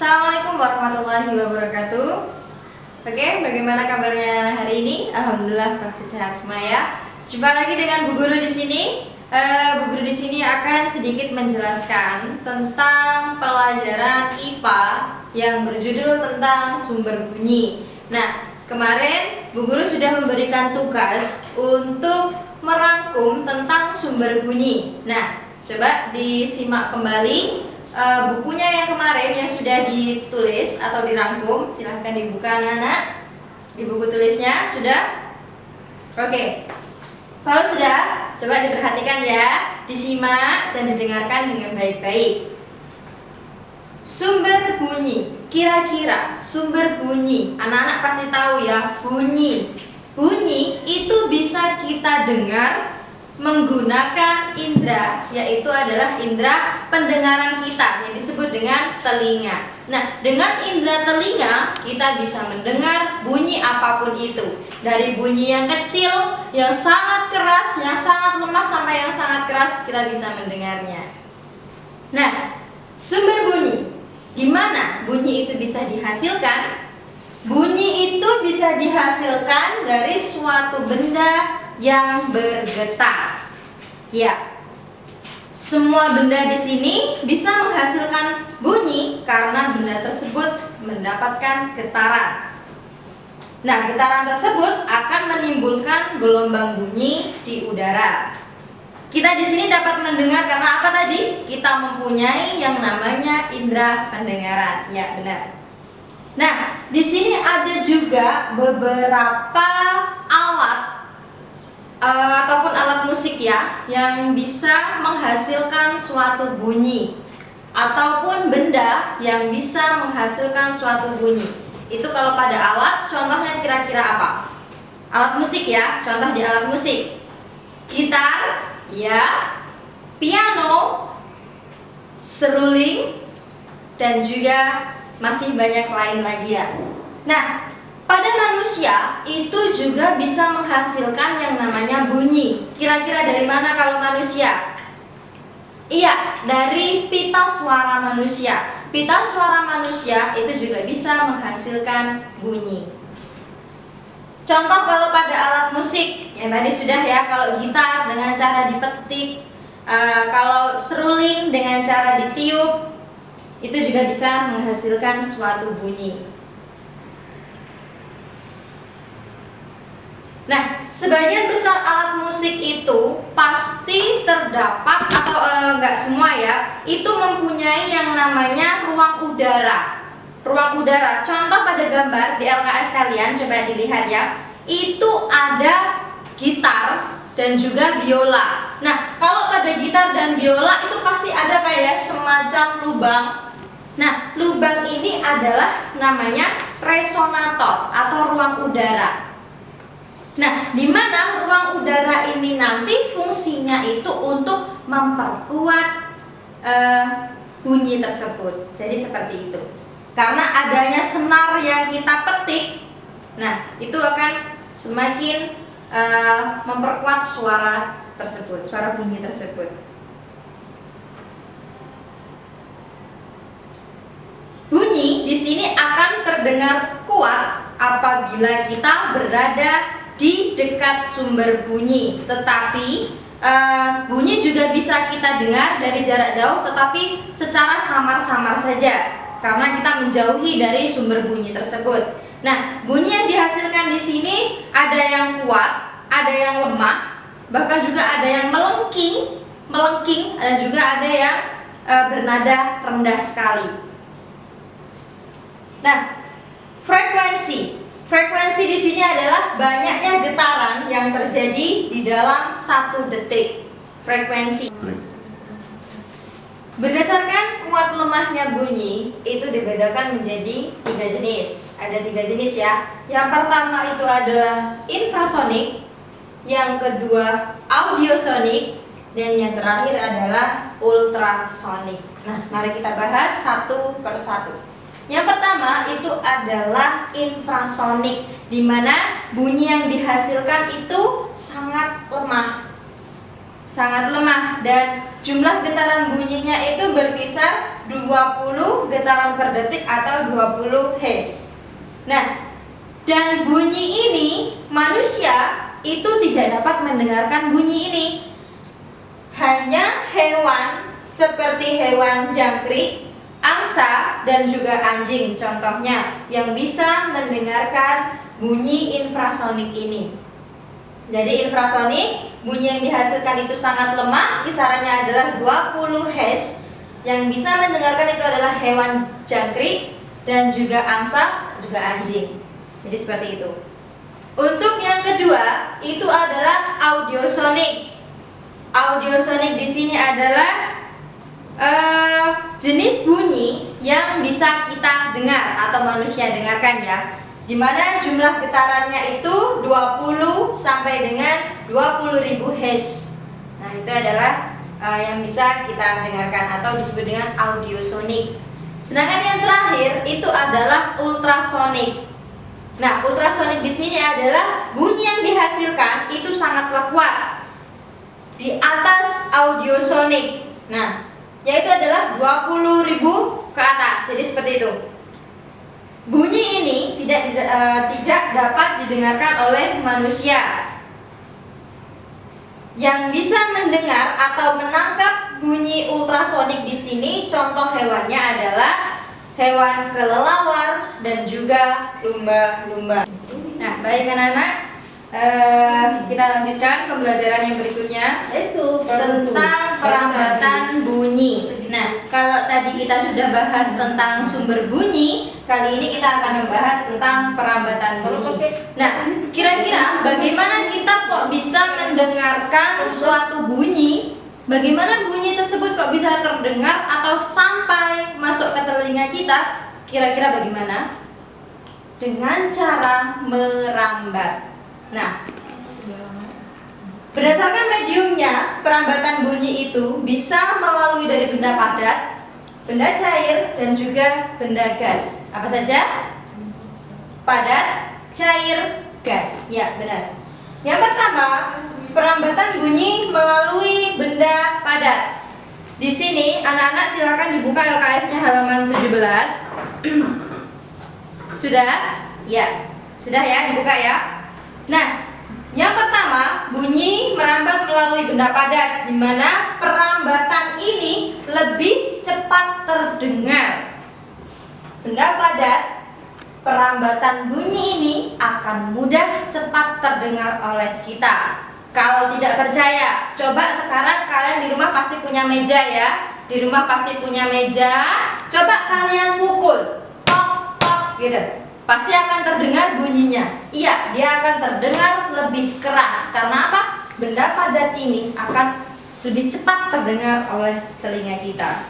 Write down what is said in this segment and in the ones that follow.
Assalamualaikum warahmatullahi wabarakatuh. Oke, bagaimana kabarnya hari ini? Alhamdulillah pasti sehat semua ya. Jumpa lagi dengan Bu Guru di sini. Bu Guru di sini akan sedikit menjelaskan tentang pelajaran IPA yang berjudul tentang sumber bunyi. Nah, kemarin Bu Guru sudah memberikan tugas untuk merangkum tentang sumber bunyi. Nah, coba disimak kembali bukunya yang kemarin yang sudah ditulis atau dirangkum. Silahkan dibuka anak-anak. Di buku tulisnya sudah? Oke. Kalau sudah, coba diperhatikan ya, disimak dan didengarkan dengan baik-baik. Sumber bunyi. Kira-kira sumber bunyi, anak-anak pasti tahu ya, bunyi. Bunyi itu bisa kita dengar menggunakan indera, yaitu adalah indera pendengaran kita yang disebut dengan telinga. Nah, dengan indera telinga kita bisa mendengar bunyi apapun itu, dari bunyi yang kecil, yang sangat keras, yang sangat lemah, sampai yang sangat keras kita bisa mendengarnya. Nah, sumber bunyi, di mana bunyi itu bisa dihasilkan? Bunyi itu bisa dihasilkan dari suatu benda yang bergetar. Ya, semua benda di sini bisa menghasilkan bunyi karena benda tersebut mendapatkan getaran. Nah, getaran tersebut akan menimbulkan gelombang bunyi di udara. Kita di sini dapat mendengar karena apa tadi? Kita mempunyai yang namanya indera pendengaran. Ya, benar. Nah, di sini ada juga beberapa alat ataupun alat musik ya yang bisa menghasilkan suatu bunyi ataupun benda yang bisa menghasilkan suatu bunyi. Itu kalau pada alat, contohnya kira-kira apa? Alat musik ya, contoh di alat musik. Gitar, ya, piano, seruling, dan juga masih banyak lain lagi ya. Nah, pada manusia itu juga bisa menghasilkan yang namanya bunyi. Kira-kira dari mana kalau manusia? Iya, dari pita suara manusia. Pita suara manusia itu juga bisa menghasilkan bunyi. Contoh kalau pada alat musik, yang tadi sudah ya, kalau gitar dengan cara dipetik, kalau seruling dengan cara ditiup, itu juga bisa menghasilkan suatu bunyi. Nah, sebagian besar alat musik itu pasti terdapat atau enggak semua ya, itu mempunyai yang namanya ruang udara. Ruang udara, contoh pada gambar di LKS kalian, coba dilihat ya. Itu ada gitar dan juga biola. Nah, kalau pada gitar dan biola itu pasti ada kayak semacam lubang. Nah, lubang ini adalah namanya resonator atau ruang udara. Nah, di mana ruang udara ini nanti fungsinya itu untuk memperkuat bunyi tersebut. Jadi seperti itu. Karena adanya senar yang kita petik, nah itu akan semakin memperkuat suara tersebut, suara bunyi tersebut. Bunyi di sini akan terdengar kuat apabila kita berada di dekat sumber bunyi. Tetapi bunyi juga bisa kita dengar dari jarak jauh, tetapi secara samar-samar saja karena kita menjauhi dari sumber bunyi tersebut. Nah, bunyi yang dihasilkan di sini ada yang kuat, ada yang lemah, bahkan juga ada yang melengking, dan juga ada yang bernada rendah sekali. Nah, frekuensi di sini adalah banyaknya getaran yang terjadi di dalam 1 detik. Frekuensi. Berdasarkan kuat lemahnya bunyi itu dibedakan menjadi 3 jenis. Ada 3 jenis ya. Yang pertama itu adalah infrasonik, yang kedua audiosonik, dan yang terakhir adalah ultrasonik. Nah, mari kita bahas satu per satu. Yang pertama itu adalah infrasonik, di mana bunyi yang dihasilkan itu sangat lemah. sangat lemah dan jumlah getaran bunyinya itu berkisar 20 getaran per detik atau 20 Hz. Nah, dan bunyi ini manusia itu tidak dapat mendengarkan bunyi ini. Hanya hewan seperti hewan jangkrik, angsa, dan juga anjing contohnya yang bisa mendengarkan bunyi infrasonik ini. Jadi infrasonik, bunyi yang dihasilkan itu sangat lemah, kisarannya adalah 20 Hz. Yang bisa mendengarkan itu adalah hewan jangkrik dan juga angsa, juga anjing. Jadi seperti itu. Untuk yang kedua, itu adalah audiosonik. Audiosonik di sini adalah jenis bunyi yang bisa kita dengar atau manusia dengarkan ya. Dimana jumlah getarannya itu 20 sampai dengan 20.000 Hz. Nah, itu adalah yang bisa kita dengarkan atau disebut dengan audiosonik. Sedangkan yang terakhir itu adalah ultrasonik. Nah, ultrasonik di sini adalah bunyi yang dihasilkan itu sangatlah kuat di atas audiosonik. Nah, yaitu adalah 20.000 ke atas. Jadi seperti itu. Bunyi ini tidak dapat didengarkan oleh manusia. Yang bisa mendengar atau menangkap bunyi ultrasonik di sini contoh hewannya adalah hewan kelelawar dan juga lumba-lumba. Nah, baik anak-anak, kita lanjutkan pembelajaran yang berikutnya tentang perambatan bunyi. Nah, kalau tadi kita sudah bahas tentang sumber bunyi, kali ini kita akan membahas tentang perambatan bunyi. Nah, kira-kira bagaimana kita kok bisa mendengarkan suatu bunyi? Bagaimana bunyi tersebut kok bisa terdengar atau sampai masuk ke telinga kita? Kira-kira bagaimana? Dengan cara merambat. Nah, berdasarkan mediumnya, perambatan bunyi itu bisa melalui dari benda padat, benda cair, dan juga benda gas. Apa saja? Padat, cair, gas. Ya, benar. Yang pertama, perambatan bunyi melalui benda padat. Di sini, anak-anak silakan dibuka LKS-nya halaman 17. Sudah? Ya. Sudah ya, dibuka ya. Nah, yang pertama, bunyi merambat melalui benda padat, di mana perambatan ini lebih cepat terdengar. Benda padat, perambatan bunyi ini akan mudah cepat terdengar oleh kita. Kalau tidak percaya, coba sekarang kalian di rumah pasti punya meja ya. Di rumah pasti punya meja. Coba kalian pukul, tok tok gitu. Pasti akan terdengar bunyinya. Iya, dia akan terdengar lebih keras. Karena apa? Benda padat ini akan lebih cepat terdengar oleh telinga kita.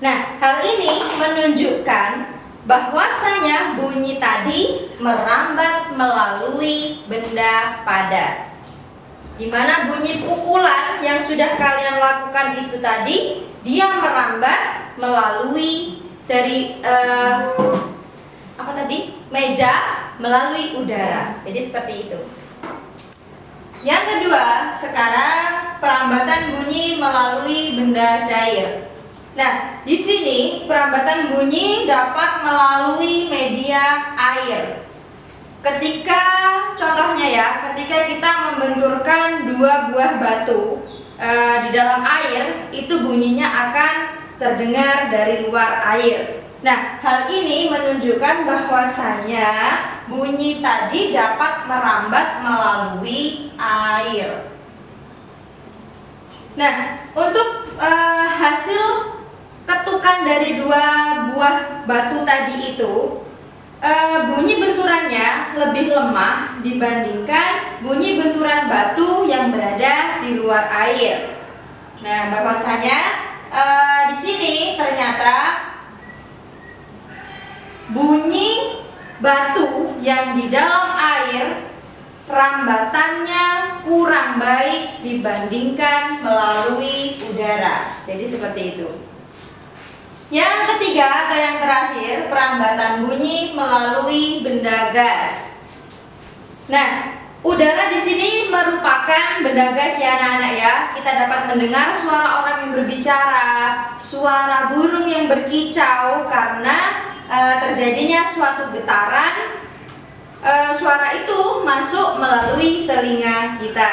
Nah, hal ini menunjukkan bahwasanya bunyi tadi merambat melalui benda padat. Di mana bunyi pukulan yang sudah kalian lakukan itu tadi, dia merambat melalui dari meja melalui udara. Jadi seperti itu. Yang kedua, sekarang perambatan bunyi melalui benda cair. Nah, di sini perambatan bunyi dapat melalui media air. Ketika contohnya ya, ketika kita membenturkan dua buah batu di dalam air, itu bunyinya akan terdengar dari luar air. Nah, hal ini menunjukkan bahwasanya bunyi tadi dapat merambat melalui air. Nah, untuk hasil ketukan dari dua buah batu tadi itu, bunyi benturannya lebih lemah dibandingkan bunyi benturan batu yang berada di luar air. Nah, bahwasanya di sini ternyata bunyi batu yang di dalam air rambatannya kurang baik dibandingkan melalui udara. Jadi seperti itu. Yang ketiga atau yang terakhir, perambatan bunyi melalui benda gas. Nah, Udara di sini merupakan benda gas ya anak-anak ya. Kita dapat mendengar suara orang yang berbicara, suara burung yang berkicau karena terjadinya suatu getaran. Suara itu masuk melalui telinga kita.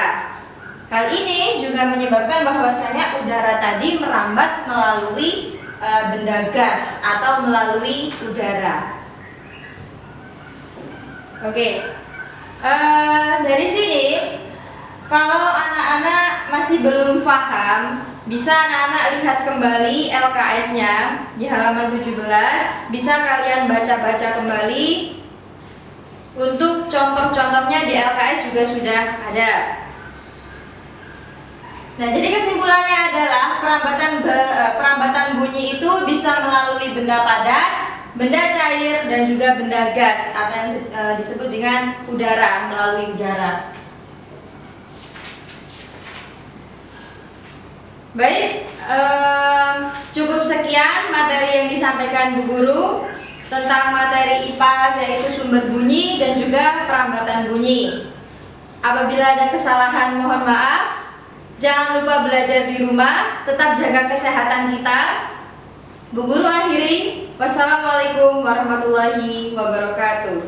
Hal ini juga menyebabkan bahwasanya udara tadi merambat melalui benda gas atau melalui udara. Oke. Dari sini, kalau anak-anak masih belum paham, bisa anak-anak lihat kembali LKS-nya di halaman 17. Bisa kalian baca-baca kembali. Untuk contoh-contohnya di LKS juga sudah ada. Nah, jadi kesimpulannya adalah perambatan bunyi itu bisa melalui benda padat, benda cair, dan juga benda gas atau yang disebut dengan udara, melalui udara. Baik, cukup sekian materi yang disampaikan Bu Guru tentang materi IPA, yaitu sumber bunyi dan juga perambatan bunyi. Apabila ada kesalahan mohon maaf. Jangan lupa belajar di rumah, tetap jaga kesehatan kita. Bu Guru akhiri. Wassalamualaikum warahmatullahi wabarakatuh.